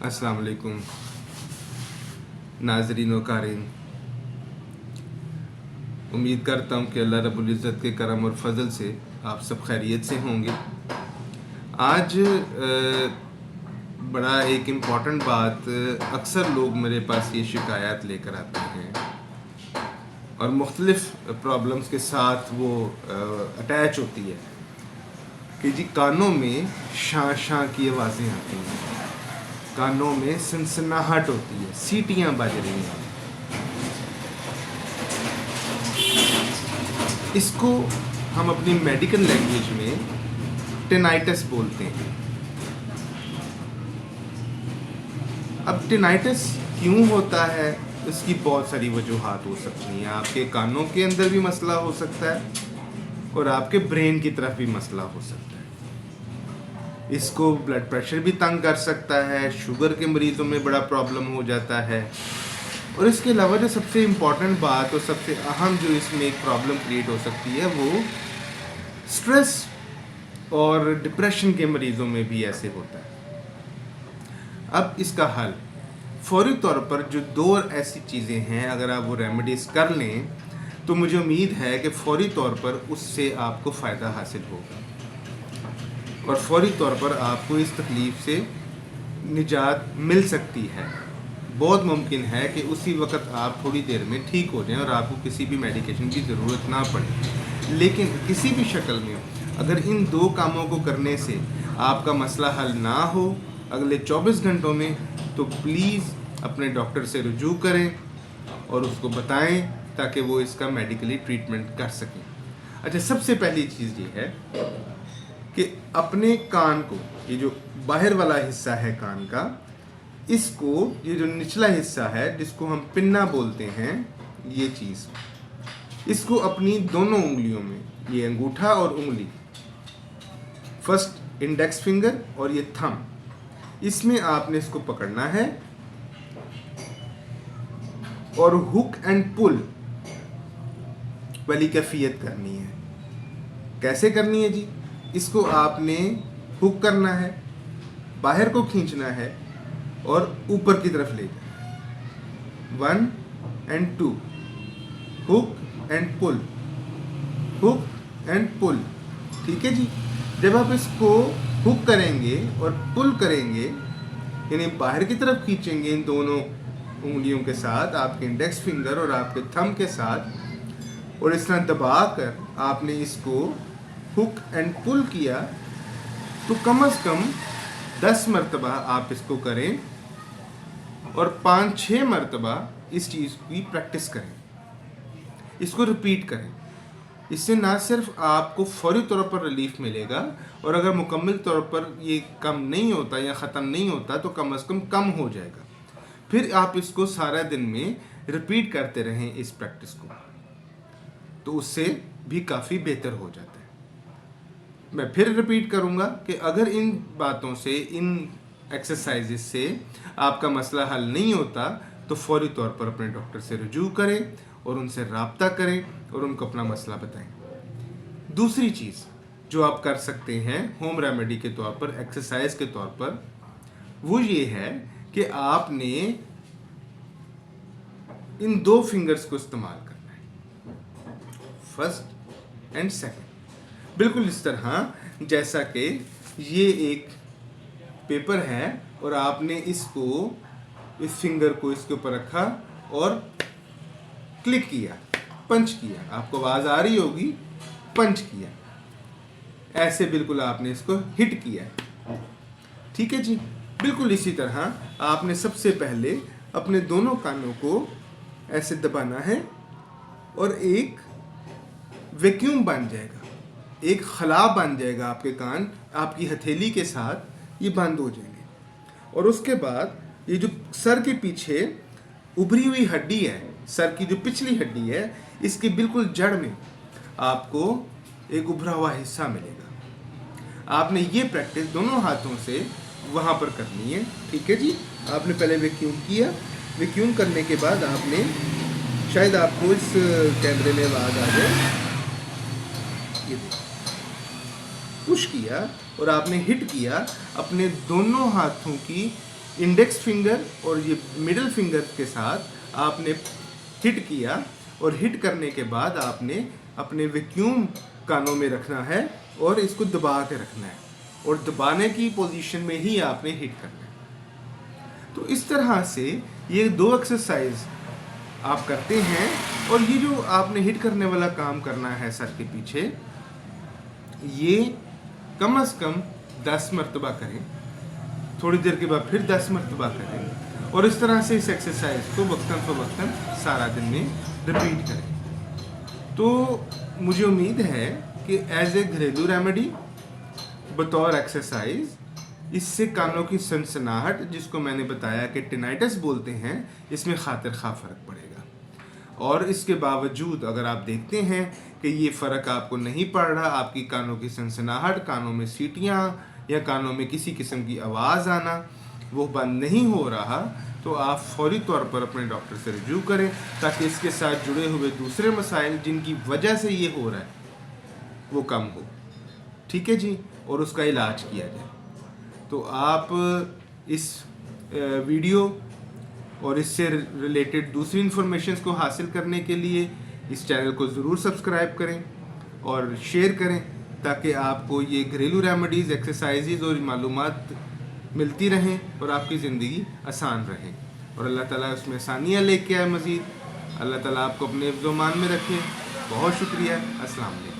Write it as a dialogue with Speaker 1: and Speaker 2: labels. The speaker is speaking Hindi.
Speaker 1: अस्सलाम वालेकुम नाज़रीन व कारीन। उम्मीद करता हूँ कि अल्लाह रब्बुल इज़्ज़त के करम और फजल से आप सब खैरियत से होंगे। आज बड़ा एक इम्पॉर्टेंट बात, अक्सर लोग मेरे पास ये शिकायत लेकर आते हैं और मुख्तलिफ़ प्रॉब्लम्स के साथ वो अटैच होती है कि जी कानों में शां शां की आवाज़ें आती हैं, कानों में सनसनाहट होती है, सीटियाँ बज रही हैं। इसको हम अपनी मेडिकल लैंग्वेज में टिनाइटस बोलते हैं। अब टिनाइटस क्यों होता है, इसकी बहुत सारी वजूहात हो सकती हैं। आपके कानों के अंदर भी मसला हो सकता है और आपके ब्रेन की तरफ भी मसला हो सकता है। इसको ब्लड प्रेशर भी तंग कर सकता है, शुगर के मरीज़ों में बड़ा प्रॉब्लम हो जाता है। और इसके अलावा जो सबसे इम्पॉर्टेंट बात और सबसे अहम जो इसमें एक प्रॉब्लम क्रिएट हो सकती है वो स्ट्रेस और डिप्रेशन के मरीज़ों में भी ऐसे होता है। अब इसका हल फौरी तौर पर जो दो ऐसी चीज़ें हैं, अगर आप वो रेमेडीज़ कर लें तो मुझे उम्मीद है कि फौरी तौर पर उससे आपको फ़ायदा हासिल होगा और फौरी तौर पर आपको इस तकलीफ़ से निजात मिल सकती है। बहुत मुमकिन है कि उसी वक्त आप थोड़ी देर में ठीक हो जाएं और आपको किसी भी मेडिकेशन की ज़रूरत ना पड़े। लेकिन किसी भी शक्ल में अगर इन दो कामों को करने से आपका मसला हल ना हो अगले 24 घंटों में, तो प्लीज़ अपने डॉक्टर से रुजू करें और उसको बताएं ताकि वो इसका मेडिकली ट्रीटमेंट कर सकें। अच्छा, सबसे पहली चीज़ ये है कि अपने कान को, ये जो बाहर वाला हिस्सा है कान का, इसको, ये जो निचला हिस्सा है जिसको हम पिन्ना बोलते हैं, ये चीज़, इसको अपनी दोनों उंगलियों में, ये अंगूठा और उंगली, फर्स्ट इंडेक्स फिंगर और ये थंब, इसमें आपने इसको पकड़ना है और हुक एंड पुल वाली कैफियत करनी है। कैसे करनी है जी? इसको आपने हुक करना है, बाहर को खींचना है और ऊपर की तरफ ले जाना। 1 and 2, hook and pull, hook and pull. ठीक है जी। जब आप इसको हुक करेंगे और पुल करेंगे, यानी बाहर की तरफ खींचेंगे इन दोनों उंगलियों के साथ, आपके इंडेक्स फिंगर और आपके थंब के साथ, और इस तरह दबा कर आपने इसको हुक एंड पुल किया, तो कम से कम 10 मरतबा आप इसको करें और 5-6 मरतबा इस चीज़ की प्रैक्टिस करें, इसको रिपीट करें। इससे ना सिर्फ आपको फौरी तौर पर रिलीफ मिलेगा, और अगर मुकम्मल तौर पर ये कम नहीं होता या ख़त्म नहीं होता तो कम से कम हो जाएगा। फिर आप इसको सारा दिन में रिपीट करते रहें इस प्रैक्टिस को, तो उससे भी काफ़ी बेहतर हो जाता है। मैं फिर रिपीट करूँगा कि अगर इन बातों से, इन एक्सरसाइजेस से आपका मसला हल नहीं होता तो फौरी तौर पर अपने डॉक्टर से रुजू करें और उनसे राब्ता करें और उनको अपना मसला बताएं। दूसरी चीज़ जो आप कर सकते हैं होम रेमेडी के तौर पर, एक्सरसाइज के तौर पर, वो ये है कि आपने इन 2 फिंगर्स को इस्तेमाल करना है, फर्स्ट एंड सेकंड, बिल्कुल इस तरह जैसा कि ये एक पेपर है और आपने इसको, इस फिंगर को इसके ऊपर रखा और क्लिक किया, पंच किया, आपको आवाज़ आ रही होगी, पंच किया, ऐसे बिल्कुल आपने इसको हिट किया। ठीक है जी। बिल्कुल इसी तरह आपने सबसे पहले अपने दोनों कानों को ऐसे दबाना है और एक वैक्यूम बन जाएगा, एक खला बन जाएगा, आपके कान आपकी हथेली के साथ ये बंद हो जाएंगे। और उसके बाद ये जो सर के पीछे उभरी हुई हड्डी है, सर की जो पिछली हड्डी है, इसके बिल्कुल जड़ में आपको एक उभरा हुआ हिस्सा मिलेगा। आपने ये प्रैक्टिस दोनों हाथों से वहाँ पर करनी है। ठीक है जी। आपने पहले वैक्यूम किया, वैक्यूम करने के बाद आपने, शायद आपको इस कैमरे में आवाज़ आ जाए, ये पुश किया और आपने हिट किया अपने दोनों हाथों की इंडेक्स फिंगर और ये मिडिल फिंगर के साथ आपने हिट किया, और हिट करने के बाद आपने अपने वैक्यूम कानों में रखना है और इसको दबा के रखना है, और दबाने की पोजीशन में ही आपने हिट करना है। तो इस तरह से ये 2 एक्सरसाइज आप करते हैं, और ये जो आपने हिट करने वाला काम करना है सर के पीछे, ये कम से कम 10 मरतबा करें, थोड़ी देर के बाद फिर 10 मरतबा करें, और इस तरह से इस एक्सरसाइज को वक्तन फ़वक्तन सारा दिन में रिपीट करें। तो मुझे उम्मीद है कि एज ए घरेलू रेमेडी बतौर एक्सरसाइज, इससे कानों की सनसनाहट, जिसको मैंने बताया कि टिनाइटस बोलते हैं, इसमें खातिर खा फ़र्क पड़ेगा। और इसके बावजूद अगर आप देखते हैं कि ये फ़र्क आपको नहीं पड़ रहा, आपकी कानों की सनसनाहट, कानों में सीटियाँ या कानों में किसी किस्म की आवाज़ आना वो बंद नहीं हो रहा, तो आप फौरी तौर पर अपने डॉक्टर से रिव्यू करें, ताकि इसके साथ जुड़े हुए दूसरे मसाइल जिनकी वजह से ये हो रहा है वो कम हो। ठीक है जी, और उसका इलाज किया जाए। तो आप इस वीडियो और इससे रिलेटेड दूसरी इन्फॉर्मेशंस को हासिल करने के लिए इस चैनल को ज़रूर सब्सक्राइब करें और शेयर करें, ताकि आपको ये घरेलू रेमेडीज़, एक्सरसाइजेज़ और मालूमात मिलती रहें और आपकी ज़िंदगी आसान रहे, और अल्लाह ताला उसमें आसानियाँ लेके आए मज़ीद। अल्लाह ताला आपको अपने हिफ्ज़-ओ-मान में रखे। बहुत शुक्रिया। अस्सलाम वालेकुम।